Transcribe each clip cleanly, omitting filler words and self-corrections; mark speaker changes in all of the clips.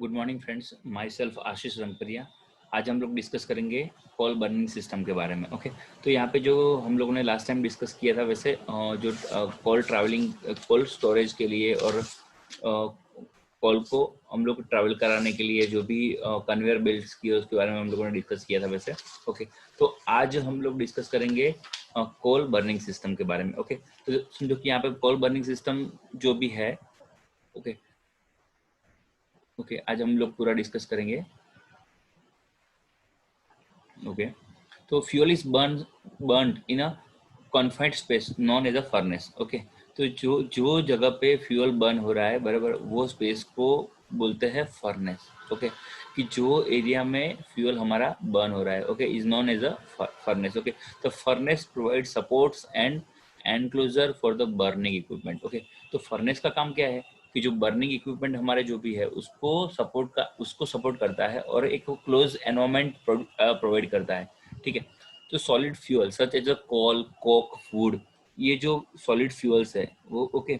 Speaker 1: Good morning friends, myself Ashish Rangpariya. आज हम लोग डिस्कस करेंगे कॉल बर्निंग सिस्टम के बारे में। ओके, तो यहाँ पे जो हम लोगों ने लास्ट टाइम डिस्कस किया था, वैसे जो कॉल ट्रैवलिंग कॉल स्टोरेज के लिए और कॉल को हम लोग ट्रैवल कराने के लिए जो भी कन्वेयर बेल्ट्स की है उसके बारे में हम लोगों ने डिस्कस किया था वैसे। ओके, तो आज हम लोग डिस्कस करेंगे कॉल बर्निंग सिस्टम के बारे में। ओके, तो समझो कि यहाँ पे कॉल बर्निंग सिस्टम जो भी है, ओके ओके आज हम लोग पूरा डिस्कस करेंगे। ओके, तो fuel is burn in a confined space known as a furnace. Okay, तो जो जो जगह पे फ्यूल बर्न हो रहा है बराबर, वो स्पेस को बोलते हैं फर्नेस। ओके, कि जो एरिया में फ्यूल हमारा बर्न हो रहा है, okay, is known as a furnace. Okay, तो furnace provide supports and enclosure for the burning equipment. Okay, तो फर्नेस का काम क्या है कि जो बर्निंग इक्विपमेंट हमारे जो भी है उसको सपोर्ट करता है और एक क्लोज एनवायरनमेंट प्रोवाइड करता है। ठीक है, तो solid fuel such as a coal, coke, wood, ये जो सॉलिड फ्यूल्स है वो, okay,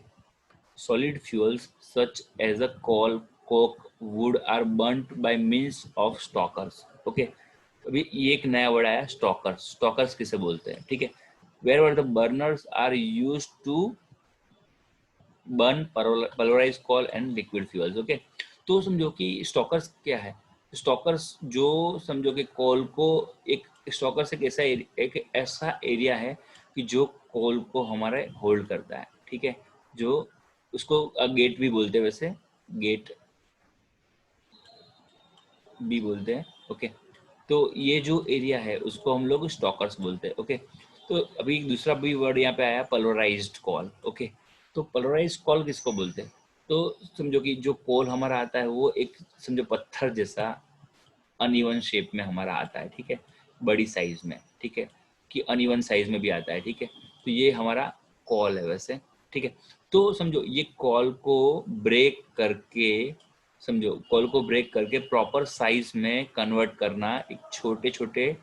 Speaker 1: solid fuels such as a coal, coke, wood are burned by means of stokers. Okay, अभी ये एक नया वर्ड आया, स्टॉकर्स। स्टॉकर्स किसे बोलते हैं? ठीक है, where were the burners are used to burn pulverize coal and liquid fuels. Okay, तो समझो कि स्टॉकर्स क्या है। स्टॉकर्स जो समझो कि कॉल को एक स्टॉकर्स एक ऐसा एरिया है कि जो कॉल को हमारे होल्ड करता है। ठीक है, जो उसको गेट भी बोलते हैं, वैसे गेट भी बोलते हैं। ओके, तो ये जो एरिया है उसको हम लोग स्टॉकर्स बोलते हैं। ओके, तो अभी दूसरा भी वर्ड यहाँ पे आया, पोलराइज्ड कॉल। ओके, तो पोलराइज्ड कॉल किसको बोलते हैं? तो समझो कि जो कॉल हमारा आता है वो एक समझो पत्थर जैसा अनइवन शेप में हमारा आता है। ठीक है, बड़ी साइज में। ठीक है, कि अनइवन साइज में भी आता है। ठीक है, तो ये हमारा कॉल है वैसे। ठीक है, तो समझो ये कॉल को ब्रेक करके, समझो कॉल को ब्रेक करके प्रॉपर साइज में कन्वर्ट करना, एक छोटे छोटे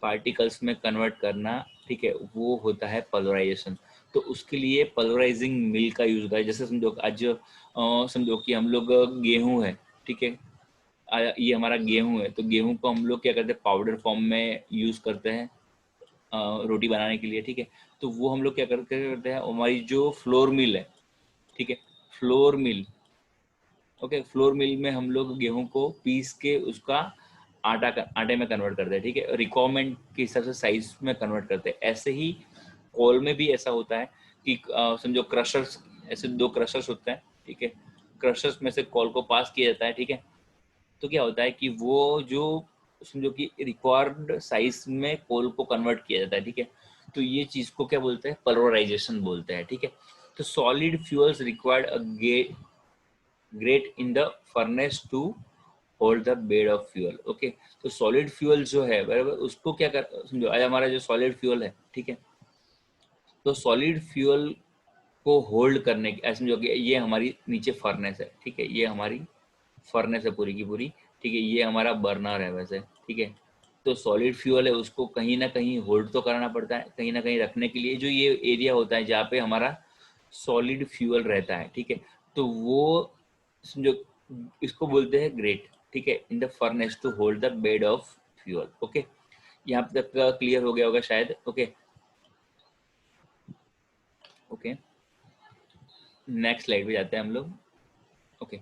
Speaker 1: पार्टिकल्स में कन्वर्ट करना, ठीक है, वो होता है पोलराइजेशन। तो उसके लिए पोलराइजिंग मिल का यूज होता है। जैसे समझो आज समझो कि हम लोग गेहूं है, ठीक है, ये हमारा गेहूं है, तो गेहूं को हम लोग क्या करते हैं, पाउडर फॉर्म में यूज करते हैं रोटी बनाने के लिए। ठीक है, तो वो हम लोग क्या करते हैं, हमारी जो फ्लोर मिल है, ठीक है, flour mill, okay, flour mill में हम लोग गेहूं को पीस के उसका आटे में कन्वर्ट करते हैं। ठीक है, रिक्वायरमेंट के हिसाब से साइज में कन्वर्ट करते हैं। ऐसे ही कॉल में भी ऐसा होता है कि समझो क्रशर्स, ऐसे दो क्रशर्स होते हैं। ठीक है, क्रशर्स में से कॉल को पास किया जाता है। ठीक है, तो क्या होता है कि वो जो समझो कि रिक्वायर्ड साइज में कॉल को कन्वर्ट किया जाता है। ठीक है, तो ये चीज को क्या बोलते हैं, पोलराइजेशन बोलते हैं। ठीक है, तो solid fuels required a grate in the furnace to hold the bed of fuel. Okay, तो सॉलिड फ्यूल जो है बराबर, उसको क्या कर समझो, आज हमारा जो सॉलिड फ्यूल है, ठीक है, तो सॉलिड फ्यूल को होल्ड करने की, ऐसे समझो कि ये हमारी नीचे फर्नेस है। ठीक है, ये हमारी फर्नेस है पूरी की पूरी। ठीक है, ये हमारा बर्नर है वैसे। ठीक है, तो सॉलिड फ्यूल है, उसको कहीं ना कहीं होल्ड तो कराना पड़ता है, कहीं ना कहीं रखने के लिए जो ये एरिया होता है जहाँ पे हमारा सॉलिड फ्यूल रहता है। ठीक है, तो वो समझो इसको बोलते हैं ग्रेट। ठीक है, in the furnace to hold the bed of fuel. Okay, यहाँ तक क्लियर हो गया होगा शायद। ओके ओके, नेक्स्ट स्लाइड पे जाते हैं हम लोग। ओके,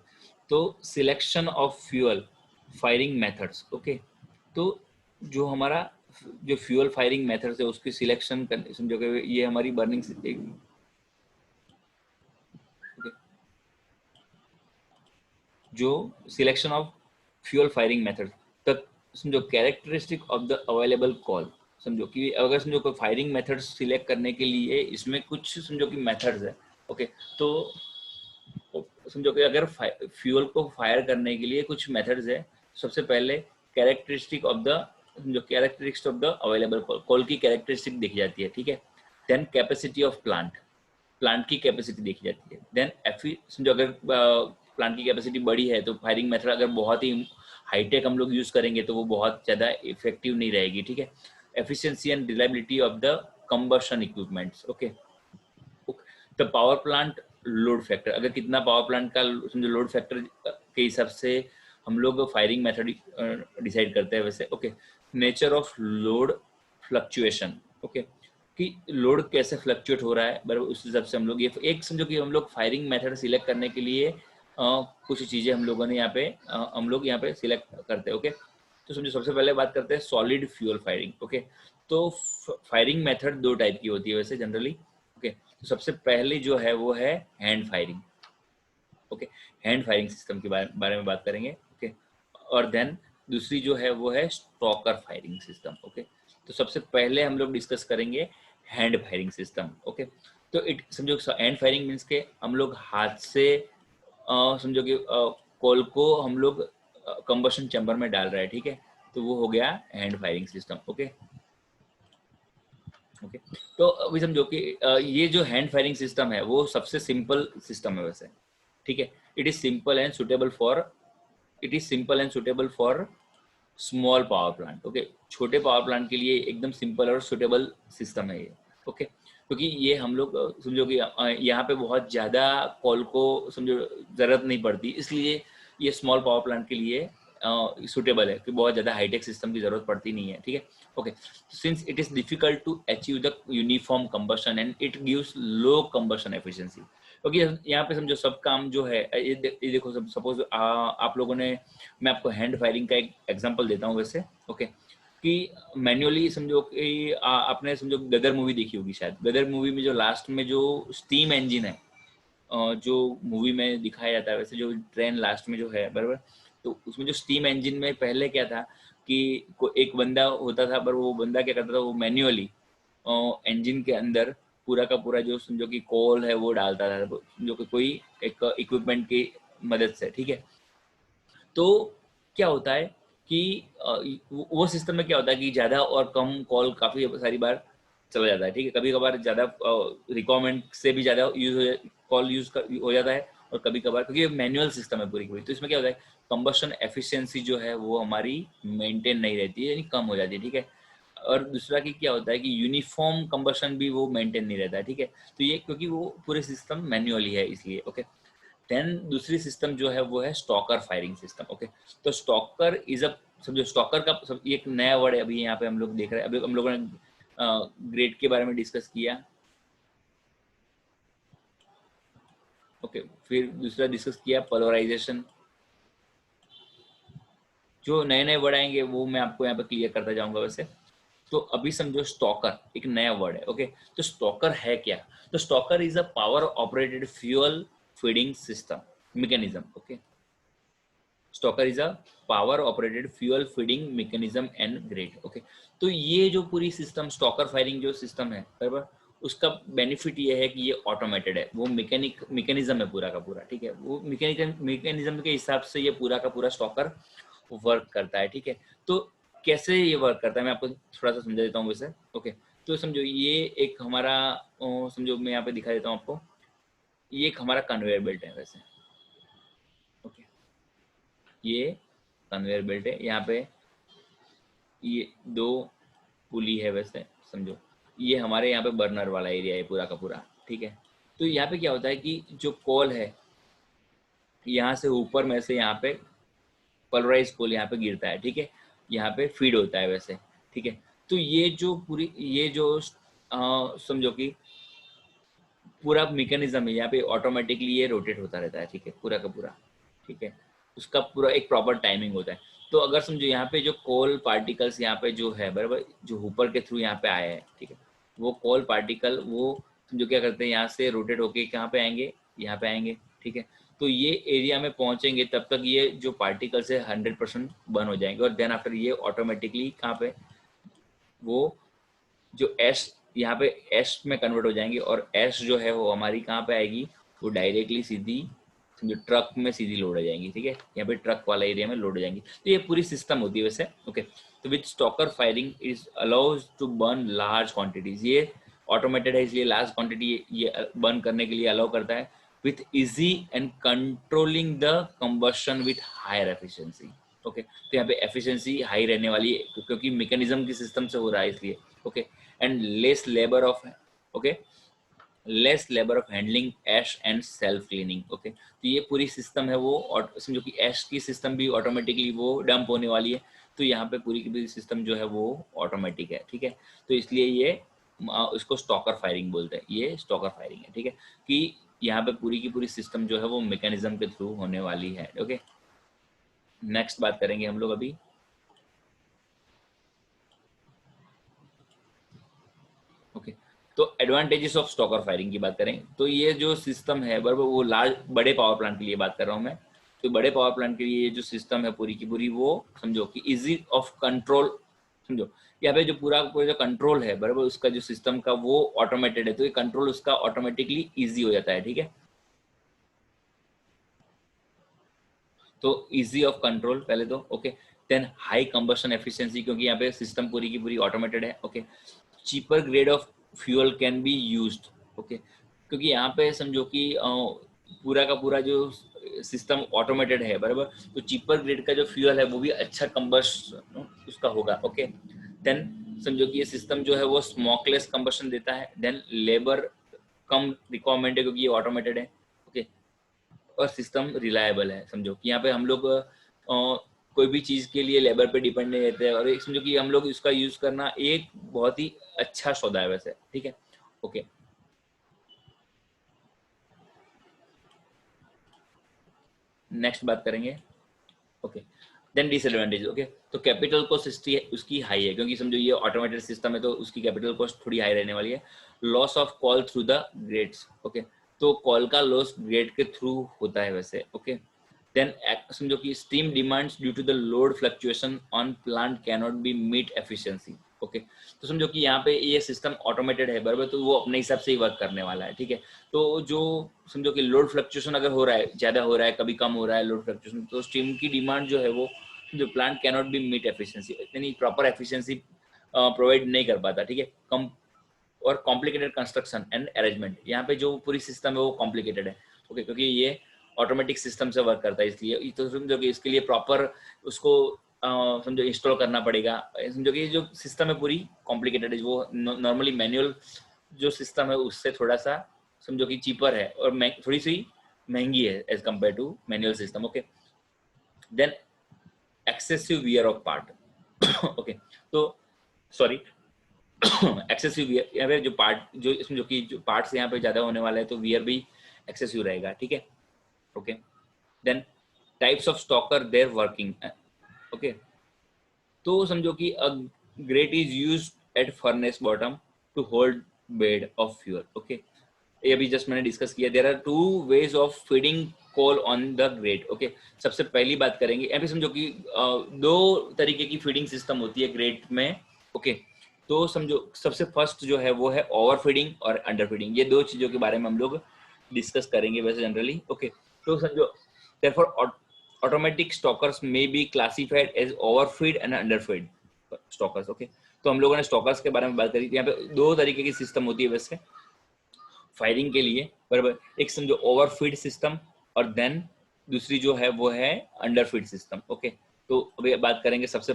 Speaker 1: तो selection of fuel firing methods. Okay, तो जो हमारा जो फ्यूल फायरिंग मेथड्स है उसकी सिलेक्शन करने, समझो कि ये हमारी बर्निंग, जो selection of fuel firing method तक, समझो characteristic of the available call. समझो कि अगर समझो कोई फायरिंग मेथड सिलेक्ट करने के लिए इसमें कुछ समझो कि मेथड्स है। ओके, तो समझो कि अगर फ्यूल को फायर करने के लिए कुछ मेथड्स है। सबसे पहले कैरेक्टरिस्टिक ऑफ द, जो characteristic of the available call की कैरेक्टरिस्टिक देखी जाती है। ठीक है, देन कैपेसिटी ऑफ प्लांट की कैपेसिटी देखी जाती है। देन समझो अगर प्लांट की कैपेसिटी बड़ी है तो फायरिंग मेथड अगर बहुत ही हाईटेक हम लोग यूज करेंगे तो वो बहुत ज़्यादा इफेक्टिव नहीं रहेगी। ठीक है, efficiency and reliability of the combustion equipments. Okay, तो पावर प्लांट लोड फैक्टर, अगर कितना पावर प्लांट का समझो लोड फैक्टर के हिसाब से हम लोग फायरिंग मेथड डिसाइड करते हैं वैसे। Okay, nature of load fluctuation, okay, कि लोड कैसे फ्लक्चुएट हो रहा है, बराबर, उस हिसाब से हम लोग ये एक समझो कि हम लोग फायरिंग मेथड सिलेक्ट करने के लिए कुछ चीजें हम लोगों ने यहाँ पे हम लोग यहाँ पे सिलेक्ट करते हैं। ओके, तो समझो सबसे पहले बात करते हैं सॉलिड फ्यूल फायरिंग। ओके, तो फायरिंग मेथड दो टाइप की होती है वैसे जनरली। ओके, तो सबसे पहले जो है वो है hand firing. Okay, hand firing system के बारे में बात करेंगे। ओके, और देन दूसरी जो है वो है स्टॉकर फायरिंग सिस्टम। ओके, तो सबसे पहले हम लोग डिस्कस करेंगे हैंड फायरिंग सिस्टम। ओके, तो इट समझो हैंड फायरिंग मीन्स के हम लोग हाथ से समझो कि कोल को हम लोग कंबशन चैम्बर में डाल रहे हैं, ठीक है, तो वो हो गया hand firing system. Okay, okay, तो अभी समझो कि ये जो हैंड फायरिंग सिस्टम है वो सबसे सिंपल सिस्टम है वैसे, ठीक है। It is simple and suitable for small power plant. Okay, छोटे पावर प्लांट के लिए एकदम सिंपल और सुटेबल सिस्टम है ये। ओके, क्योंकि ये हम लोग समझो कि यहाँ पे बहुत ज़्यादा कॉल को समझो ज़रूरत नहीं पड़ती, इसलिए ये स्मॉल पावर प्लांट के लिए सुटेबल है कि बहुत ज़्यादा हाईटेक सिस्टम की ज़रूरत पड़ती नहीं है, ठीक है। Okay, since it is difficult to achieve the uniform combustion and it gives low combustion efficiency. क्योंकि यहाँ पे समझो सब काम जो है ये देखो, सपोज आप लोगों ने, मैं आपको हैंड फायरिंग का एक एग्जांपल देता हूँ वैसे। ओके, कि मैन्युअली समझो कि आपने समझो गदर मूवी देखी होगी शायद। गदर मूवी में जो लास्ट में जो स्टीम इंजन है जो मूवी में दिखाया जाता है वैसे, जो ट्रेन लास्ट में जो है, बराबर, तो उसमें जो स्टीम इंजन में पहले क्या था कि एक बंदा होता था, पर वो बंदा क्या करता था, वो मैन्युअली इंजन के अंदर पूरा का पूरा जो समझो कि कोल है वो डालता था, जो कि कोई एक इक्विपमेंट की मदद से, ठीक है। तो क्या होता है कि वो सिस्टम में क्या होता है कि ज़्यादा और कम कॉल काफ़ी सारी बार चला जाता है, ठीक है। कभी कभार ज़्यादा रिक्वायरमेंट से भी ज़्यादा कॉल यूज हो जाता है, और कभी कभार, क्योंकि मैनुअल सिस्टम है पूरी पूरी, तो इसमें क्या होता है, कंबशन एफिशिएंसी जो है वो हमारी मेंटेन नहीं रहती है, यानी कम हो जाती है, ठीक है। और दूसरा कि क्या होता है कि यूनिफॉर्म कंबशन भी वो मेंटेन नहीं रहता है, ठीक है। तो ये क्योंकि वो पूरे सिस्टम मैन्युअली है इसलिए। ओके, देन दूसरी सिस्टम जो है वो है स्टॉकर फायरिंग सिस्टम। ओके, तो स्टॉकर इज अ, समझो स्टॉकर का एक नया वर्ड है अभी यहाँ पे हम लोग देख रहे हैं। अभी हम लोगों ने ग्रेड के बारे में डिस्कस किया। ओके, फिर दूसरा डिस्कस किया पोलराइजेशन। जो नए नए वर्ड आएंगे वो मैं आपको यहाँ पे क्लियर करता जाऊंगा वैसे। तो अभी समझो स्टॉकर एक नया वर्ड है। ओके, तो स्टॉकर है क्या? तो stalker is a power operated fuel feeding system mechanism. Okay, stalker is a power operated fuel feeding mechanism and grade. Okay, तो ये जो पूरी सिस्टम स्टॉकर फायरिंग जो सिस्टम है, बराबर, उसका बेनिफिट ये है कि ये ऑटोमेटेड है, वो मैकेनिज्म है पूरा का पूरा, ठीक है। वो मैकेनिज्म के हिसाब से ये पूरा का पूरा स्टॉकर वर्क करता है, ठीक है। तो कैसे ये वर्क करता है मैं आपको थोड़ा सा समझा देता हूँ वैसे। ओके, तो समझो ये एक हमारा समझो मैं यहाँ पे दिखा देता हूँ आपको, ये एक हमारा कन्वेयर बेल्ट है वैसे। ओके, ये कन्वेयर बेल्ट है, यहाँ पे ये दो पुली है वैसे समझो। ये हमारे यहाँ पे बर्नर वाला एरिया है पूरा का पूरा, ठीक है। तो यहाँ पे क्या होता है कि जो कोल है यहाँ से ऊपर में से यहाँ पे पोलराइज कोल यहाँ पे गिरता है, ठीक है, यहाँ पे फीड होता है वैसे, ठीक है। तो ये जो पूरी ये जो समझो कि पूरा मैकेनिज्म है यहाँ पे, ऑटोमेटिकली ये रोटेट होता रहता है, ठीक है, पूरा का पूरा, ठीक है। उसका पूरा एक प्रॉपर टाइमिंग होता है। तो अगर समझो यहाँ पे जो कोल पार्टिकल्स यहाँ पे जो है, बराबर, जो ऊपर के थ्रू यहाँ पे आए हैं, ठीक है, वो कोल पार्टिकल वो समझो क्या करते हैं, यहाँ से रोटेट होके कहाँ पे आएंगे, यहाँ पे आएंगे, ठीक है। तो ये एरिया में पहुंचेंगे तब तक ये जो पार्टिकल्स है 100% बर्न हो जाएंगे, और देन आफ्टर ये ऑटोमेटिकली कहाँ पे वो जो एश यहाँ पे एश में कन्वर्ट हो जाएंगी, और एश जो है वो हमारी कहाँ पे आएगी, वो डायरेक्टली सीधी जो ट्रक में सीधी लोड हो जाएंगी, ठीक है। यहाँ पे ट्रक वाला एरिया में लोड हो जाएंगी। तो ये पूरी सिस्टम होती है वैसे। ओके, तो with stoker firing is allows to burn large quantities. ये ऑटोमेटेड है इसलिए लार्ज क्वांटिटी ये बर्न करने के लिए अलाउ करता है, with easy and controlling the combustion with higher efficiency. Okay, तो यहाँ पे एफिशिएंसी हाई रहने वाली है क्योंकि मैकेनिज्म की सिस्टम से हो रहा है इसलिए। Okay, and less labour of, okay, less labour of handling ash and self cleaning. Okay, तो ये पूरी सिस्टम है वो, और समझो कि एश की सिस्टम भी ऑटोमेटिकली वो डंप होने वाली है, तो यहाँ पे पूरी की पूरी सिस्टम जो है वो ऑटोमेटिक है, ठीक है। तो इसलिए ये इसको स्टॉकर फायरिंग बोलते हैं, ये स्टॉकर फायरिंग है, ठीक है, कि यहाँ पे पूरी की पूरी सिस्टम जो है वो मैकेनिज्म के थ्रू होने वाली है। ओके, नेक्स्ट बात करेंगे हम लोग अभी। ओके, तो एडवांटेजेस ऑफ स्टॉकर फायरिंग की बात करें तो ये जो सिस्टम है बराबर, वो लार्ज बड़े पावर प्लांट के लिए बात कर रहा हूँ मैं। तो बड़े पावर प्लांट के लिए ये जो सिस्टम है पूरी की पूरी, वो समझो कि इजी ऑफ कंट्रोल, समझो यहाँ पे जो पूरा पूरा जो कंट्रोल है बराबर, उसका जो सिस्टम का वो ऑटोमेटेड है, तो ये कंट्रोल उसका ऑटोमेटिकली इजी हो जाता है, ठीक है। तो इजी ऑफ कंट्रोल पहले तो, okay. Then high combustion efficiency, क्योंकि यहाँ पे सिस्टम पूरी की पूरी ऑटोमेटेड है, okay. Cheaper grade of fuel can be used, okay, क्योंकि यहाँ पे समझो कि पूरा का पूरा जो सिस्टम ऑटोमेटेड है बराबर, तो चीपर ग्रेड का जो फ्यूल है वो भी अच्छा कंबशन उसका होगा, ओके। देन समझो कि ये सिस्टम जो है वो स्मोकलेस कंबशन देता है। देन लेबर कम रिक्वायरमेंट है, क्योंकि ये ऑटोमेटेड है, ओके। और सिस्टम रिलायबल है, समझो कि यहाँ पे हम लोग कोई भी चीज के लिए लेबर पे डिपेंड नहीं रहते हैं, और एक समझो कि हम लोग इसका यूज करना एक बहुत ही अच्छा सौदा है वैसे, ठीक है। ओके, नेक्स्ट बात करेंगे। Okay, then disadvantage, okay. तो कैपिटल कॉस्ट उसकी हाई है, क्योंकि समझो ये ऑटोमेटेड सिस्टम है, तो उसकी कैपिटल कॉस्ट थोड़ी हाई रहने वाली है। Loss of coal through the grates, okay, तो कॉल का लॉस ग्रेड के थ्रू होता है वैसे, ओके। देन समझो कि steam demands due to the load fluctuation on plant cannot be meet efficiency, okay. तो समझो कि यहाँ पे ये सिस्टम ऑटोमेटेड है बराबर, तो वो अपने हिसाब से ही वर्क करने वाला है, ठीक है। तो जो समझो कि लोड फ्लक्चुएशन अगर हो रहा है, ज्यादा हो रहा है, कभी कम हो रहा है लोड फ्लक्चुएशन, तो स्टीम की डिमांड जो है वो, जो plant cannot be meet efficiency, इतनी प्रॉपर एफिशिएंसी प्रोवाइड नहीं कर पाता, ठीक है। कम और कॉम्प्लिकेटेड कंस्ट्रक्शन एंड अरेंजमेंट, यहाँ पे जो पूरी सिस्टम है वो कॉम्प्लिकेटेड है, ओके, क्योंकि ये ऑटोमेटिक सिस्टम से वर्क करता है, इसलिए तो समझो कि इसके लिए प्रॉपर उसको समझो इंस्टॉल करना पड़ेगा। समझो कि जो सिस्टम है पूरी कॉम्प्लिकेटेड है, वो नॉर्मली मैनुअल जो सिस्टम है उससे थोड़ा सा समझो कि चीपर है, और थोड़ी सी महंगी है as compare to manual system, okay. Then excessive wear of part, okay, तो सॉरी एक्सेसिव वियर, यहाँ पे जो पार्ट जो इसमें जो कि जो पार्ट्स यहाँ पे ज्यादा होने वाला है, तो वियर भी एक्सेसिव रहेगा, ठीक है, okay. Then types of stoker there working, okay, तो समझो कि a grate is use at furnace bottom to hold bed of fuel, okay. ये अभी जस्ट मैंने डिस्कस किया, there are two ways of feeding coal on the grate, okay. सबसे पहली बात करेंगे यहाँ पे, समझो कि दो तरीके की फीडिंग सिस्टम होती है ग्रेट में, ओके। तो समझो सबसे फर्स्ट जो है वो है ओवर फीडिंग और अंडर फीडिंग, ये दो चीजों के बारे में हम लोग डिस्कस करेंगे वैसे जनरली, ओके। तो समझो therefore automatic stalkers may be classified as overfeed and underfeed stalkers, okay. तो हम लोगों ने स्टॉकर्स के बारे में बात करी, यहाँ पे दो तरीके की सिस्टम होती है वैसे फायरिंग के लिए बराबर, एक समझो ओवरफीड सिस्टम, और देन दूसरी जो है वो है अंडरफीड सिस्टम, ओके। तो अभी बात करेंगे सबसे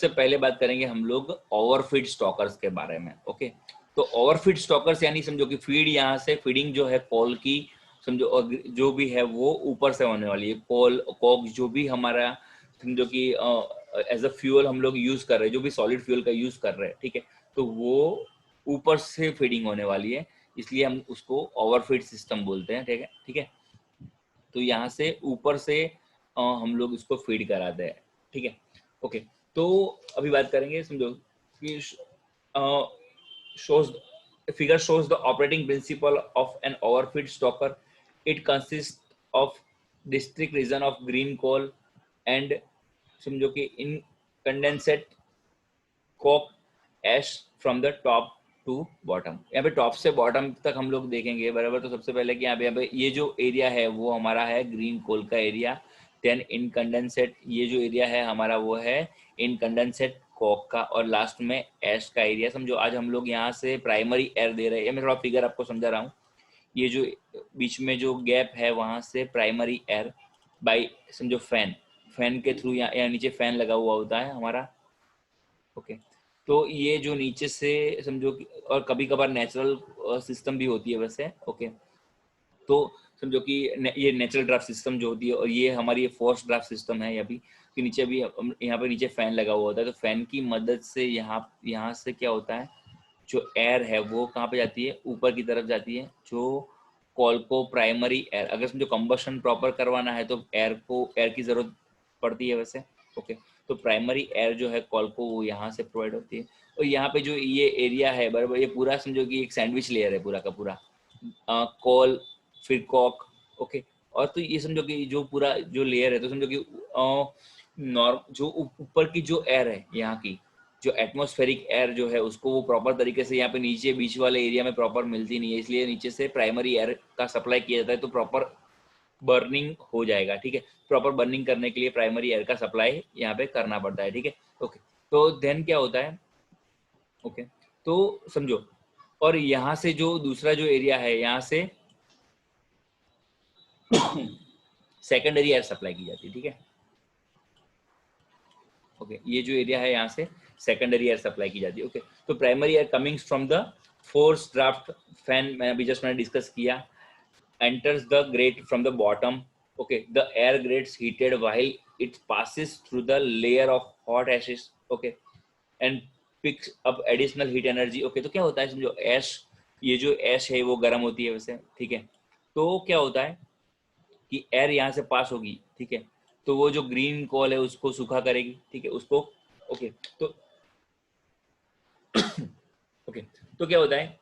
Speaker 1: पहले बात करेंगे हम लोग ओवरफीड स्टॉकर्स के बारे में, ओके। तो ओवरफीड स्टॉकर्स यानी समझो कि फीड यहाँ से फीडिंग जो है कॉल की, समझो और जो भी है वो ऊपर से होने वाली है, कॉल कॉक जो भी हमारा समझो कि एज अ फ्यूल हम लोग यूज कर रहे हैं, जो भी सॉलिड फ्यूल का यूज कर रहे हैं, ठीक है, तो वो ऊपर से फीडिंग होने वाली है, इसलिए हम उसको ओवरफीड सिस्टम बोलते हैं, ठीक है, ठीक है। तो यहाँ से ऊपर से हम लोग इसको फीड कराते हैं, ठीक है, ओके। तो अभी बात करेंगे, समझो कि shows figure shows the operating principle of an overfeed stalker. It consists of district region of green coal and समझो कि incandescent coke ash from the top to bottom, यहाँ पे टॉप से बॉटम तक हम लोग देखेंगे बराबर। तो सबसे पहले कि यहाँ पे ये जो एरिया है वो हमारा है ग्रीन कोल का एरिया, देन इनकंडेंसेट ये जो एरिया है हमारा वो है इनकंडेंसेट कोक का, और लास्ट में एश का एरिया। समझो आज हम लोग यहाँ से प्राइमरी एयर दे रहे हैं, मैं थोड़ा फिगर आपको समझा रहा हूँ, ये जो बीच में जो गैप है वहां से प्राइमरी एयर बाई समझो फैन के थ्रू, यहाँ नीचे फैन लगा हुआ होता है हमारा, ओके। तो ये जो नीचे से समझो कि, और कभी कभार नेचुरल सिस्टम भी होती है वैसे, ओके। तो समझो कि ये नेचुरल ड्राफ्ट सिस्टम जो होती है, और ये हमारी फोर्स ड्राफ्ट सिस्टम है अभी कि नीचे भी यहाँ पे नीचे फैन लगा हुआ होता है, तो फैन की मदद से यहाँ यहाँ से क्या होता है, जो एयर है वो कहाँ पे जाती है, ऊपर की तरफ जाती है। जो कॉल को प्राइमरी एयर, अगर समझो कंबशन प्रॉपर करवाना है तो एयर की जरूरत पड़ती है वैसे, ओके। तो प्राइमरी एयर जो है कॉल को वो यहाँ से प्रोवाइड होती है। और यहाँ पे जो ये एरिया है बराबर, ये पूरा समझो कि एक सैंडविच लेयर है पूरा का पूरा, कॉल फिर कॉक, ओके। और तो ये समझो कि जो पूरा जो लेयर है, तो समझो कि नॉर्म जो ऊपर की जो एयर है यहाँ की, जो एटमॉस्फेरिक एयर जो है उसको वो प्रॉपर तरीके से यहाँ पे नीचे बीच वाले एरिया में प्रॉपर मिलती नहीं है, इसलिए नीचे से प्राइमरी एयर का सप्लाई किया जाता है, तो प्रॉपर बर्निंग हो जाएगा, ठीक है। प्रॉपर बर्निंग करने के लिए प्राइमरी एयर का सप्लाई यहाँ पे करना पड़ता है, ठीक है, ओके। तो देन क्या होता है, ओके, तो समझो, और यहाँ से जो दूसरा जो एरिया है यहाँ से सेकेंडरी एयर सप्लाई की जाती है, ठीक है, ओके। ये जो एरिया है यहाँ से सेकेंडरी एयर सप्लाई की जाती है, ओके। तो primary air coming from the force draft fan, मैं अभी जस्ट मैंने डिस्कस किया, enters the grate from the bottom, okay. The air gets heated while it passes through the layer of hot ashes, okay, and picks up additional heat energy, okay। तो क्या होता है समझो, ऐश, ये जो ऐश है वो गर्म होती है वैसे, ठीक है। तो क्या होता है कि एयर यहाँ से पास होगी, ठीक है, तो वो जो ग्रीन कॉल है उसको सूखा करेगी, ठीक है, उसको, ओके। तो ओके, तो क्या होता है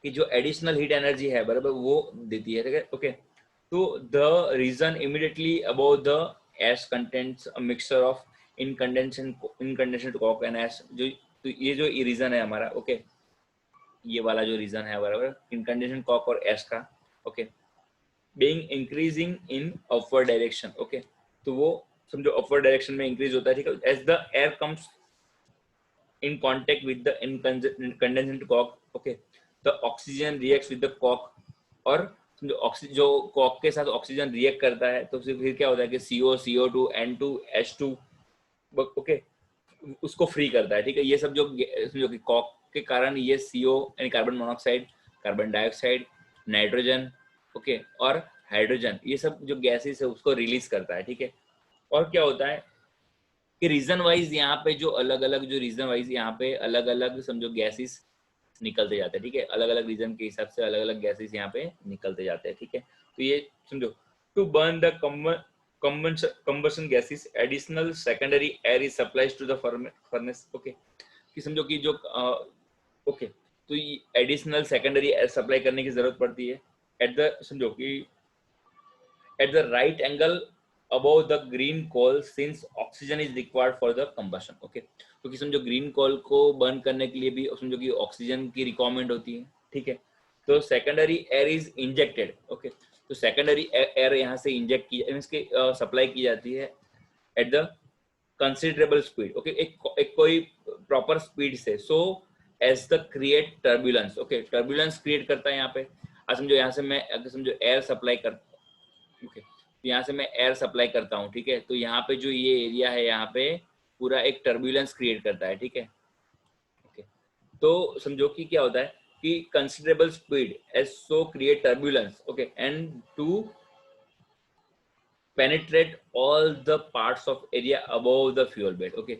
Speaker 1: कि जो एडिशनल हीट एनर्जी है बराबर वो देती है, ठीक है, ओके। तो the reason immediately about the ash contents a mixture of incandescent coke and ash, जो, तो ये जो रीजन है हमारा, ओके, ये वाला जो रीजन है बराबर इनकंडेंसेंट कॉक और एश का, okay, being increasing in upward direction, okay. तो वो समझो अपवर्ड डायरेक्शन में इंक्रीज होता है, ठीक है, as the air comes in contact with the incandescent cock, okay, the oxygen reacts with the cock, और जो कॉक के साथ ऑक्सीजन रिएक्ट करता है तो फिर क्या होता है कि CO, CO2, N2, H2, okay, उसको फ्री करता है, ठीक है। ये सब जो समझो कि कॉक के कारण ये CO यानी carbon monoxide, carbon dioxide, nitrogen, okay, और हाइड्रोजन, ये सब जो गैसेस है उसको रिलीज करता है, ठीक है। और क्या होता है कि रीजन वाइज यहाँ पे जो अलग अलग जो रीजन वाइज यहाँ पे अलग अलग समझो गैसेस निकलते जाते हैं, ठीक है, अलग अलग रीजन के हिसाब से अलग अलग गैसेस यहाँ पे निकलते जाते हैं, ठीक है। तो ये समझो, to burn the combustion gases additional secondary air is supplied to the furnace, okay, कि समझो कि जो ओके, तो ये एडिशनल सेकेंडरी एयर सप्लाई करने की जरूरत पड़ती है एट द समझो कि at the right angle above the green coal since oxygen is required for the combustion, okay। क्योंकि समझो ग्रीन कोल को बर्न करने के लिए भी समझो कि ऑक्सीजन की रिक्वायरमेंट होती है, ठीक है। तो secondary air is injected, okay, तो सेकेंडरी एयर यहाँ से इंजेक्ट की मींस के सप्लाई की जाती है at the considerable speed, okay, एक कोई प्रॉपर स्पीड से, so as the create turbulence, okay, turbulence create करता है यहाँ पे। अब समझो यहाँ से मैं अगर समझो एयर सप्लाई कर, ओके, तो यहाँ से मैं एयर सप्लाई करता हूँ, ठीक है, तो यहाँ पे जो ये एरिया है यहाँ पे पूरा एक टर्बुलेंस क्रिएट करता है, ठीक है, ओके। तो समझो कि क्या होता है कि considerable speed as so create turbulence, okay, and to penetrate all the parts of area above the fuel bed, okay,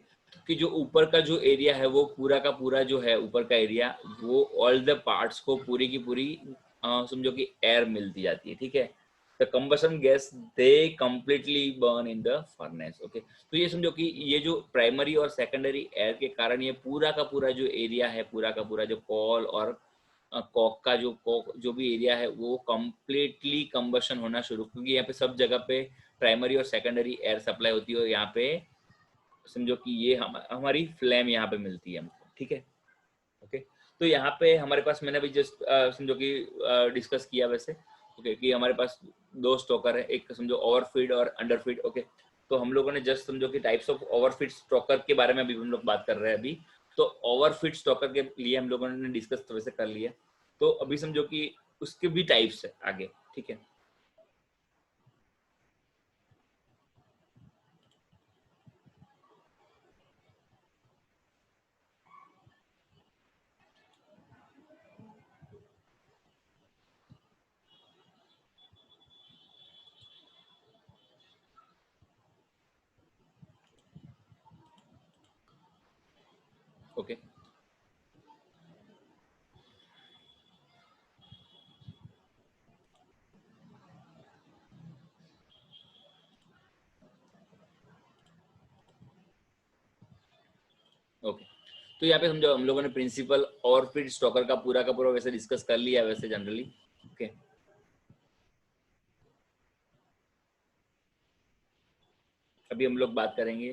Speaker 1: कि जो ऊपर का जो एरिया है वो पूरा का पूरा जो है ऊपर का एरिया वो ऑल द पार्ट्स को पूरी की पूरी समझो कि एयर मिलती जाती है, ठीक है। The combustion gas they completely burn in the furnace, okay. तो ये समझो कि ये जो प्राइमरी और सेकेंडरी एयर के कारण ये पूरा का पूरा जो एरिया है, पूरा का पूरा जो कॉल और कॉक का जो कॉक जो भी एरिया है वो कंप्लीटली कंबशन होना शुरू, क्योंकि यहाँ पे सब जगह पे प्राइमरी और सेकेंडरी एयर सप्लाई होती है, और यहाँ पे समझो कि ये हमारी फ्लेम यहाँ पे मिलती है हमको, ठीक है, ओके। तो यहाँ पे हमारे पास मैंने अभी जस्ट समझो कि डिस्कस किया वैसे, ओके, कि हमारे पास दो स्टोकर है, एक समझो ओवरफीड और अंडरफीड, ओके। तो हम लोगों ने जस्ट समझो कि टाइप्स ऑफ ओवरफीड स्टोकर के बारे में अभी हम लोग बात कर रहे हैं अभी। तो ओवरफीड स्टोकर के लिए हम लोगों ने डिस्कस तो वैसे कर लिया, तो अभी समझो कि उसके भी टाइप्स है आगे, ठीक है। ओके ओके, तो यहाँ पे समझो हम लोगों ने प्रिंसिपल और फिर स्टॉकर का पूरा वैसे डिस्कस कर लिया वैसे जनरली। ओके, अभी हम लोग बात करेंगे,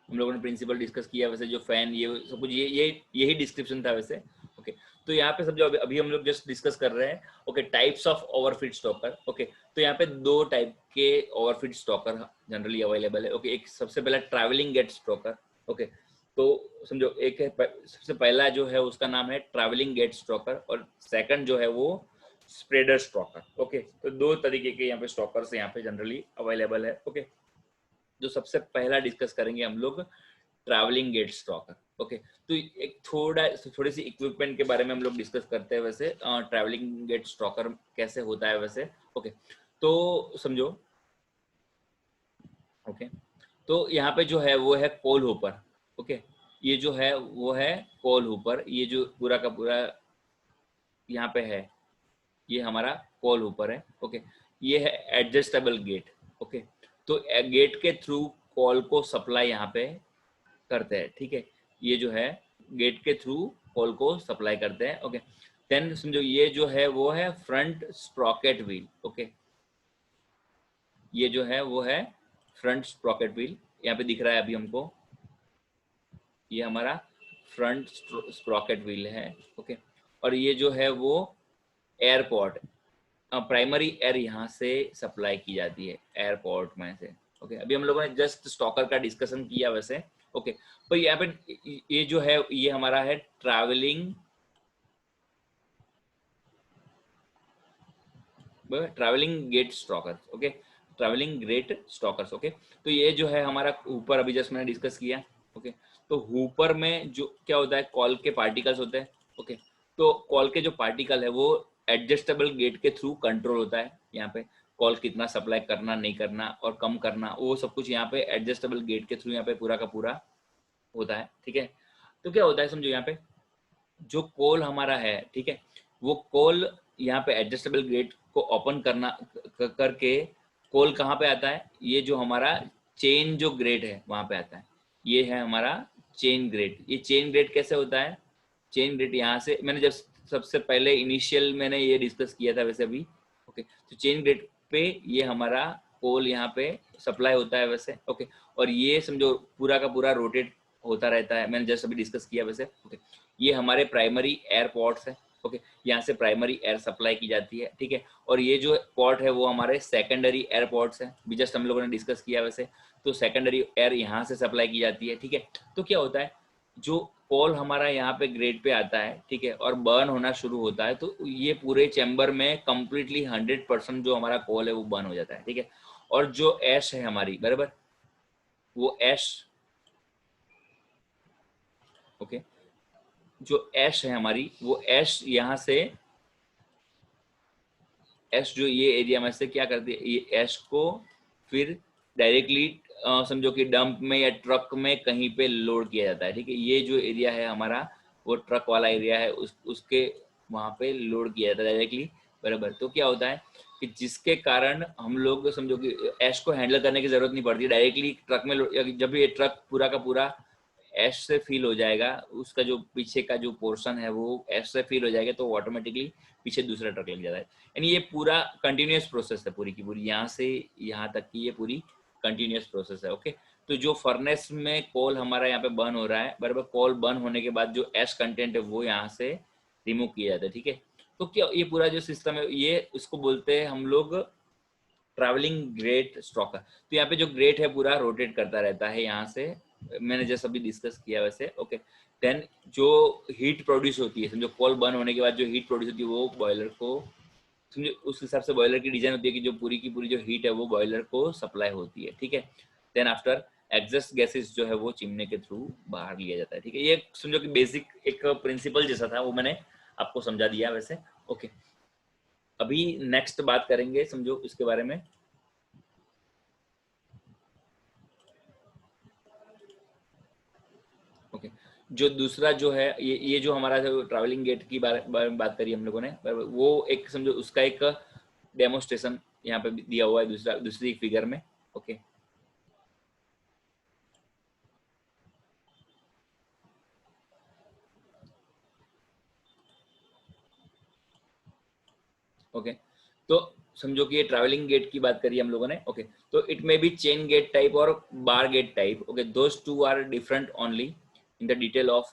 Speaker 1: हम लोगों ने प्रिंसिपल डिस्कस किया वैसे, जो फैन ये सब कुछ ये यही डिस्क्रिप्शन था वैसे। ओके, तो यहाँ पे समझो अभी हम लोग जस्ट डिस्कस कर रहे हैं। Okay, types of overfit stalker. Okay, तो यहाँ पे दो टाइप के ओवरफिट स्टॉकर जनरली अवेलेबल है। ओके, एक सबसे पहला ट्रैवलिंग गेट स्टॉकर। ओके, तो समझो एक है सबसे पहला जो है उसका नाम है ट्रैवलिंग गेट स्टॉकर, और सेकंड जो है वो स्प्रेडर स्टॉकर। ओके, तो दो तरीके के यहाँ पे स्टॉकर्स यहाँ पे जनरली अवेलेबल है। ओके, जो सबसे पहला डिस्कस करेंगे हम लोग ट्रैवलिंग गेट स्टॉकर। ओके, तो एक थोड़ी सी इक्विपमेंट के बारे में हम लोग डिस्कस करते हैं वैसे, ट्रैवलिंग गेट स्टॉकर कैसे होता है वैसे। ओके, तो समझो, ओके, तो यहाँ पे जो है वो है कोल होपर। ओके, ये जो है वो है कोल होपर, ये जो पूरा का पूरा यहाँ पे है, ये हमारा कोल ऊपर है। ओके, ये है एडजस्टेबल गेट। ओके, तो गेट के थ्रू कॉल को सप्लाई यहाँ पे करते हैं। ठीक है, ये जो है गेट के थ्रू कॉल को सप्लाई करते हैं। ओके, देन समझो ये जो है वो है फ्रंट स्प्रॉकेट व्हील। ओके, ये जो है वो है फ्रंट स्प्रॉकेट व्हील, यहाँ पे दिख रहा है अभी हमको, ये हमारा फ्रंट स्प्रॉकेट व्हील है। ओके, और ये जो है वो एयरपोर्ट, प्राइमरी एयर यहाँ से सप्लाई की जाती है एयरपोर्ट में से। ओके, अभी हम लोगों ने जस्ट स्टॉकर का डिस्कशन किया वैसे। ओके, पर यहाँ पे ये जो है ये हमारा है travelling grate stokers. Okay, travelling grate stokers. Okay, तो ये जो है हमारा ऊपर अभी जस्ट मैंने डिस्कस किया। ओके, तो ऊपर में जो क्या होता है, कॉल के पार्टिकल्स होते हैं। ओके, तो कॉल के जो पार्टिकल है वो एडजस्टेबल गेट के थ्रू कंट्रोल होता है। यहाँ पे कॉल कितना सप्लाई करना नहीं करना और कम करना, वो सब कुछ यहाँ पे एडजस्टेबल गेट के थ्रू यहाँ पे पूरा का पूरा होता है। ठीक है, तो क्या होता है समझो, यहाँ पे जो कॉल हमारा है, ठीक है, वो कॉल यहाँ पे एडजस्टेबल ग्रेड को ओपन करना करके कॉल कहाँ पे आता है, ये जो हमारा चेन जो ग्रेड है वहां पे आता है। ये है हमारा चेन ग्रेड। ये चेन ग्रेड कैसे होता है, चेन ग्रेड यहाँ से मैंने जब सबसे पहले इनिशियल मैंने ये डिस्कस किया था वैसे अभी। ओके, तो चेन ग्रेड पे ये हमारा कॉल यहाँ पे सप्लाई होता है वैसे। ओके, और ये समझो पूरा का पूरा रोटेट होता रहता है, मैंने जस्ट अभी डिस्कस किया वैसे। ओके, ये हमारे प्राइमरी एयर पोर्ट्स है। ओके, यहाँ से प्राइमरी एयर सप्लाई की जाती है। ठीक है, और ये जो पोर्ट है वो हमारे सेकेंडरी एयर पोर्ट्स है, भी जस्ट हम लोगों ने डिस्कस किया वैसे। तो सेकेंडरी एयर यहाँ से सप्लाई की जाती है। ठीक है, तो क्या होता है, जो कॉल हमारा यहाँ पे ग्रेड पे आता है, ठीक है, और बर्न होना शुरू होता है, तो ये पूरे चैम्बर में कंप्लीटली 100% जो हमारा कॉल है वो बर्न हो जाता है। ठीक है, और जो ऐश है हमारी, बराबर, वो ऐश, ओके, जो ऐश है हमारी, वो ऐश यहाँ से, ऐश जो ये एरिया में से क्या करती है, ये ऐश को फिर डायरेक्टली समझो कि डंप में या ट्रक में कहीं पे लोड किया जाता है। ठीक है, ये जो एरिया है हमारा वो ट्रक वाला एरिया है, उसके वहाँ पे लोड किया जाता है डायरेक्टली, बराबर। तो क्या होता है कि जिसके कारण हम लोग समझो कि ऐश को हैंडल करने की जरूरत नहीं पड़ती, डायरेक्टली ट्रक में जब ये ट्रक पूरा का पूरा ऐश से फील हो जाएगा, उसका जो पीछे का जो पोर्शन है वो ऐश से फील हो जाएगा, तो ऑटोमेटिकली पीछे दूसरा ट्रक लग जाता है। यानी ये पूरा कंटिन्यूस प्रोसेस है, पूरी की पूरी यहाँ से यहाँ तक की ये पूरी कंटिन्यूस प्रोसेस है। ओके, तो जो फर्नेस में कोल हमारा यहाँ पे बर्न हो रहा है, बराबर, कोल बर्न होने के बाद जो ऐश कंटेंट है वो यहाँ से रिमूव किया जाता है। ठीक है, तो क्या ये पूरा जो सिस्टम है ये उसको बोलते हैं हम लोग ट्रैवलिंग ग्रेट स्टॉकर। तो यहाँ पे जो ग्रेट है पूरा रोटेट करता रहता है यहाँ से, मैंने जैसे अभी डिस्कस किया वैसे। ओके, देन जो हीट प्रोड्यूस होती है, समझो कॉल बर्न होने के बाद जो हीट प्रोड्यूस होती है वो बॉयलर को, समझो उस हिसाब से बॉयलर की डिजाइन होती है कि जो पूरी की पूरी जो हीट है वो बॉयलर को सप्लाई होती है। ठीक है, देन आफ्टर एग्जस्ट गैसेस जो है वो चिमने के थ्रू बाहर लिया जाता है। ठीक है, ये समझो कि बेसिक एक प्रिंसिपल जैसा था, वो मैंने आपको समझा दिया वैसे। ओके, अभी नेक्स्ट बात करेंगे समझो इसके बारे में। जो दूसरा जो है ये जो हमारा जो ट्रैवलिंग गेट की बारे में बात करी हम लोगों ने, बराबर, वो एक समझो उसका एक डेमोस्ट्रेशन यहाँ पे दिया हुआ है दूसरी फिगर में। ओके ओके तो समझो कि ये ट्रैवलिंग गेट की बात करी हम लोगों ने। ओके तो it may be chain gate type और bar gate type. Okay those two are different only in the detail of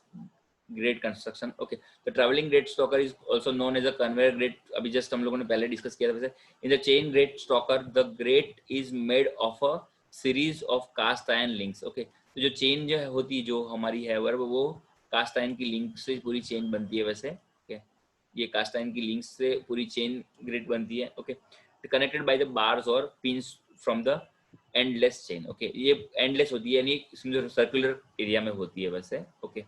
Speaker 1: grate construction. Okay तो travelling grate stoker is also known as a conveyor grate, अभी just हम लोगों ने पहले discuss किया था वैसे। In the chain grate stoker the grate is made of a series of cast iron links. Okay तो जो चेन जो होती है जो हमारी है वो कास्ट आयरन की लिंक से पूरी चेन बनती है वैसे। okay? ये कास्ट आयरन की लिंक्स से पूरी चेन ग्रिड बनती है। Okay connected by the bars और pins from the endless chain. Okay ये एंडलेस होती है यानी समझो सर्कुलर एरिया में होती है वैसे। ओके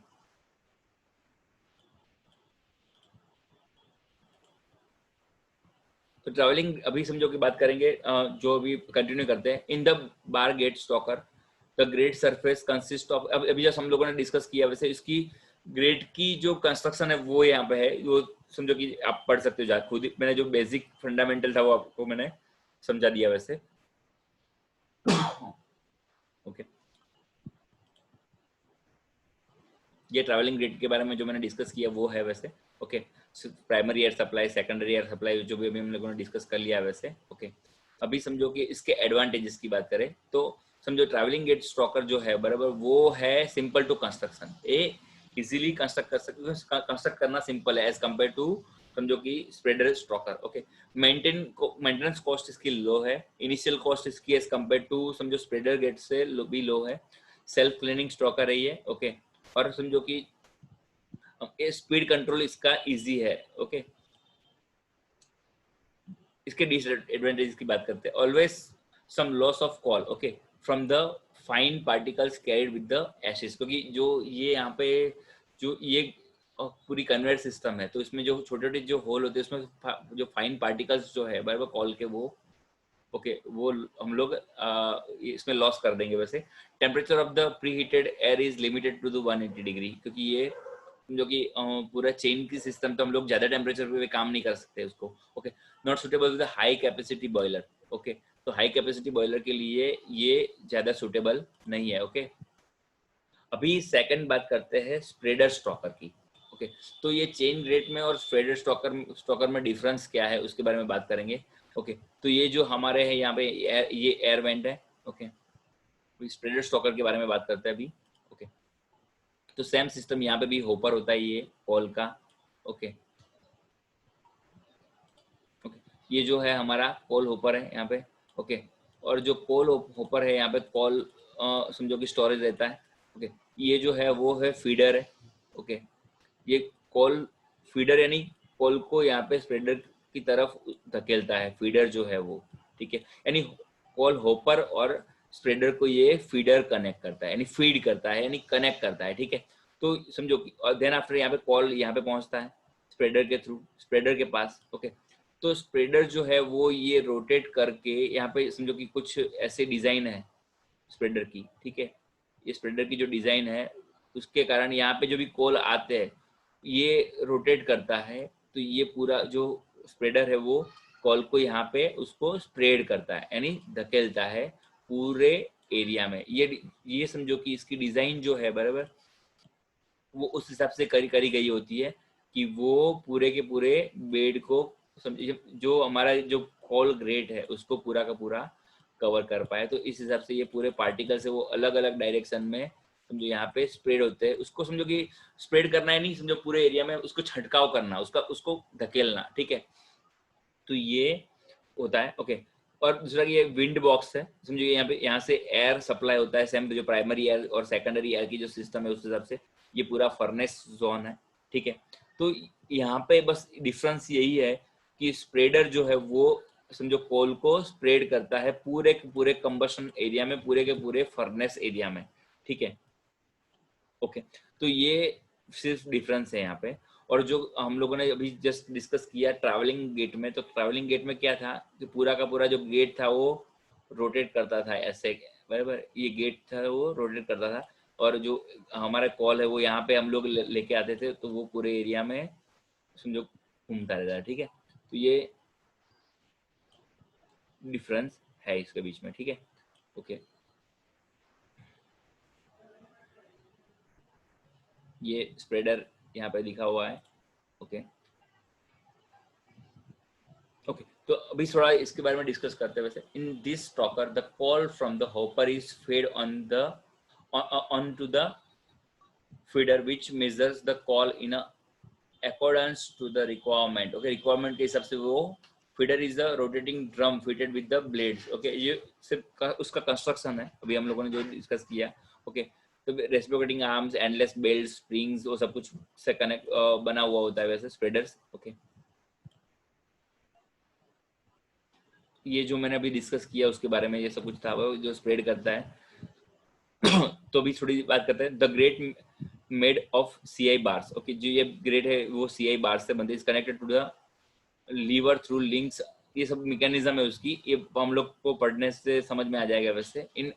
Speaker 1: तो ट्रैवलिंग अभी समझो की बात करेंगे, जो अभी कंटिन्यू करते हैं। In the bar grate stoker the grate surface consist of, अब अभी जैसे हम लोगों ने डिस्कस किया वैसे इसकी ग्रेड की जो कंस्ट्रक्शन है वो यहाँ पे है, वो समझो कि आप पढ़ सकते हो जा खुद ही, मैंने जो बेसिक फंडामेंटल था वो आपको मैंने समझा दिया वैसे। ओके ये ट्रैवलिंग ग्रिड के बारे में जो मैंने डिस्कस किया वो है वैसे। Okay primary air supply, secondary air supply जो भी अभी हम लोगों ने डिस्कस कर लिया है वैसे। ओके अभी समझो कि इसके एडवांटेजेस की बात करें तो समझो ट्रैवलिंग गेट स्टॉकर जो है बराबर वो है simple to construction, a easily construct कर सकते, कंस्ट्रक्ट करना सिंपल है एज कम्पेयर टू समझो कि spreader stalker. Okay maintenance cost इसकी लो है, इनिशियल कॉस्ट इसकी एज कम्पेयर टू समझो स्प्रेडर गेट से भी लो है, सेल्फ क्लीनिंग स्टॉकर है ये। ओके और समझो कि स्पीड कंट्रोल इसका इजी है। ओके इसके डिसएडवांटेज की बात करते हैं। Always some loss of coal okay from the fine particles carried with the ashes, क्योंकि जो ये यहाँ पे जो ये पूरी कन्वेयर सिस्टम है तो इसमें जो छोटे छोटे जो होल होते हैं उसमें जो फाइन पार्टिकल्स जो है बराबर कॉल के वो ओके वो हम लोग इसमें लॉस कर देंगे वैसे। Temperature of the pre heated air is limited to the 180 degree, क्योंकि ये जो कि पूरा चेन की सिस्टम तो हम लोग ज्यादा टेम्परेचर पे काम नहीं कर सकते उसको। Okay not suitable with high capacity boiler. Okay तो हाई कैपेसिटी बॉयलर के लिए ये ज्यादा सुटेबल नहीं है। ओके अभी सेकंड बात करते हैं स्प्रेडर स्टॉकर की। ओके तो ये चेन ग्रेट में और स्प्रेडर स्टॉकर स्टॉकर में डिफरेंस क्या है उसके बारे में बात करेंगे। ओके तो ये जो हमारे हैं यहाँ पे ये एयर वेंट है। ओके स्प्रेडर स्टॉकर के बारे में बात करते हैं अभी। ओके तो सेम सिस्टम यहाँ पे भी होपर होता है ये कॉल का। ओके ओके ये जो है हमारा कॉल होपर है यहाँ पे। ओके और जो कॉल होपर है यहाँ पे कॉल समझो कि स्टोरेज रहता है। ओके ये जो है वो है फीडर है। ओके ये कॉल फीडर यानी कॉल को यहाँ पे स्प्रेडर की तरफ धकेलता है, फीडर जो है वो। ठीक है यानी कॉल होपर और स्प्रेडर को ये फीडर कनेक्ट करता है यानी फीड करता है यानी कनेक्ट करता है। ठीक है तो समझो कि और देन आफ्टर यहाँ पे कॉल यहाँ पे पहुंचता है स्प्रेडर के थ्रू स्प्रेडर के पास। ओके तो स्प्रेडर जो है वो ये रोटेट करके यहाँ पे समझो कि कुछ ऐसे डिजाइन है स्प्रेडर की। ठीक है ये स्प्रेडर की जो डिजाइन है उसके कारण यहाँ पे जो भी कॉल आते हैं ये रोटेट करता है तो ये पूरा जो स्प्रेडर है वो कॉल को यहाँ पे उसको स्प्रेड करता है यानी धकेलता है पूरे एरिया में। ये समझो कि इसकी डिजाइन जो है बराबर वो उस हिसाब से करी गई होती है कि वो पूरे के पूरे बेड को समझिए जो हमारा जो कॉल ग्रेट है उसको पूरा का पूरा कवर कर पाए। तो इस हिसाब से ये पूरे पार्टिकल से वो अलग अलग डायरेक्शन में समझो यहाँ पे स्प्रेड होते हैं। उसको समझो कि स्प्रेड करना है नहीं समझो पूरे एरिया में उसको छटकाव करना उसका उसको धकेलना। ठीक है तो ये होता है। ओके और दूसरा ये विंड बॉक्स है समझो यहाँ पे यहाँ से एयर सप्लाई होता है सेम जो प्राइमरी एयर और सेकेंडरी एयर की जो सिस्टम है उस हिसाब से ये पूरा फर्नेस जोन है। ठीक है तो यहाँ पे बस डिफरेंस यही है कि स्प्रेडर जो है वो समझो कोल को स्प्रेड करता है पूरे के पूरे कंबशन एरिया में पूरे के पूरे फर्नेस एरिया में। ठीक है ओके तो ये सिर्फ डिफरेंस है यहाँ पे। और जो हम लोगों ने अभी जस्ट डिस्कस किया ट्रैवलिंग गेट में तो ट्रैवलिंग गेट में क्या था कि पूरा का पूरा जो गेट था वो रोटेट करता था ऐसे बराबर ये गेट था वो रोटेट करता था और जो हमारा कॉल है वो यहाँ पे हम लोग लेके आते थे, तो वो पूरे एरिया में समझो घूमता रहता है, ठीक है। तो ये डिफरेंस है इसके बीच में, ठीक है। ओके, ये स्प्रेडर यहाँ पे लिखा हुआ है। ओके ओके, तो अभी थोड़ा इसके बारे में डिस्कस करते हैं। वैसे in this stoker the coal from the hopper is fed on to the feeder which measures the coal in accordance to the requirement. Okay, requirement के हिसाब से वो feeder is the rotating drum fitted with the blades. Okay, ये सिर्फ उसका construction है अभी हम लोगों ने जो डिस्कस किया। ओके, तो reciprocating arms, endless belt, springs, वो सब कुछ से कनेक्ट बना हुआ होता है वैसे स्प्रेडर्स। ओके, ये जो मैंने अभी डिस्कस किया उसके बारे में ये सब कुछ था, वो जो स्प्रेड करता है। तो अभी थोड़ी बात करते हैं the grate made of C I bars. Okay, जो ये ग्रेड है वो सी आई बार्स से बनती है, connected to the lever through links. ये सब मैकेनिज्म है उसकी, ये हम लोग को पढ़ने से समझ में आ जाएगा वैसे। In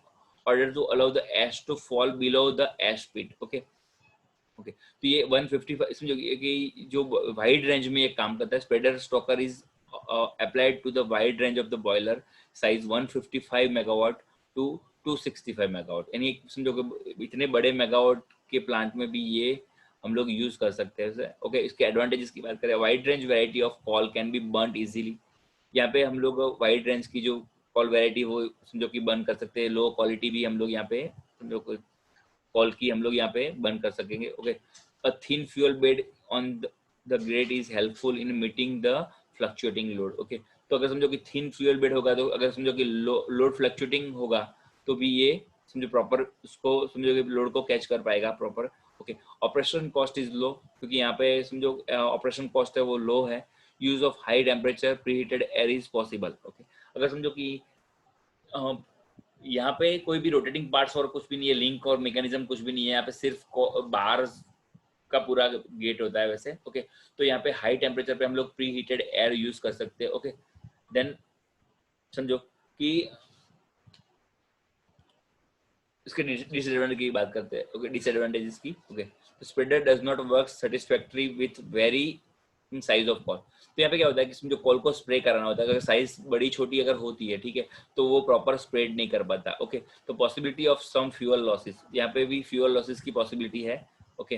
Speaker 1: order to allow the ash to fall below the ash pit. Okay okay, तो ये 155 इसमें जो वाइड रेंज में ये काम करता है। Spreader stoker is applied to the wide range of the boiler size 155 megawatt to 265 megawatt, यानी समझो कि इतने बड़े मेगावाट के प्लांट में भी ये हम लोग यूज कर सकते हैं। ओके, इसके एडवांटेजेस की बात करें, wide range variety of call can be burn easily. यहाँ पे हम लोग वाइड रेंज की जो कॉल वैरायटी वो समझो कि बर्न कर सकते हैं। लो क्वालिटी भी हम लोग यहाँ पे समझो कॉल की हम लोग यहाँ पे बंद कर सकेंगे। Okay, a thin fuel bed on the grade is helpful in meeting the fluctuating load. Okay, तो अगर समझो कि थिन फ्यूल बेड होगा, तो अगर समझो कि लोड फ्लक्चुएटिंग होगा तो भी ये समझो प्रॉपर उसको समझो कि लोड को कैच कर पाएगा proper. Okay, operation cost is low, क्योंकि यहाँ पे समझो ऑपरेशन कॉस्ट है वो लो है। Use of high temperature preheated air is possible. Okay, अगर समझो कि यहाँ पे कोई भी रोटेटिंग पार्ट्स और कुछ भी नहीं है, लिंक और मैकेनिज्म कुछ भी नहीं है, यहाँ पे सिर्फ बार का पूरा गेट होता है वैसे। ओके, तो यहाँ पे हाई टेम्परेचर पे हम लोग प्री हीटेड एयर यूज कर सकते हैं। ओके, देन समझो कि इसके डिसएडवांटेज की बात करते हैं। ओके, डिसएडवांटेजेस की। Okay, spreader does not work satisfactory with very size of call. तो यहाँ पे क्या होता है कि समझो कॉल को स्प्रे कराना होता है, अगर साइज बड़ी छोटी अगर होती है, ठीक है, तो वो प्रॉपर स्प्रेड नहीं कर पाता। ओके, तो possibility of some fuel losses, यहाँ पे भी फ्यूअल लॉसेस की पॉसिबिलिटी है। ओके,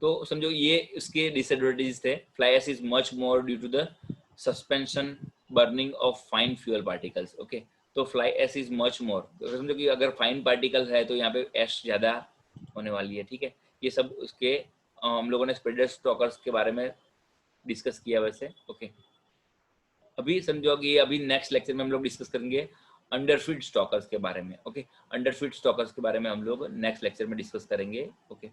Speaker 1: तो समझो ये इसके डिसएडवांटेजेस थे। Fly ash is much more due to the suspension burning of fine fuel particles. Okay, तो fly ash is much more, समझो कि अगर फाइन पार्टिकल है तो यहाँ पे एश ज्यादा होने वाली है। ठीक है, ये सब उसके हम लोगों ने स्प्रेडर स्टॉकर्स के बारे में डिस्कस किया वैसे। ओके, अभी समझो कि अभी नेक्स्ट लेक्चर में हम लोग डिस्कस करेंगे अंडरफीड स्टॉकर्स के बारे में। ओके, अंडरफीड स्टॉकर्स के बारे में हम लोग नेक्स्ट लेक्चर में डिस्कस करेंगे। ओके।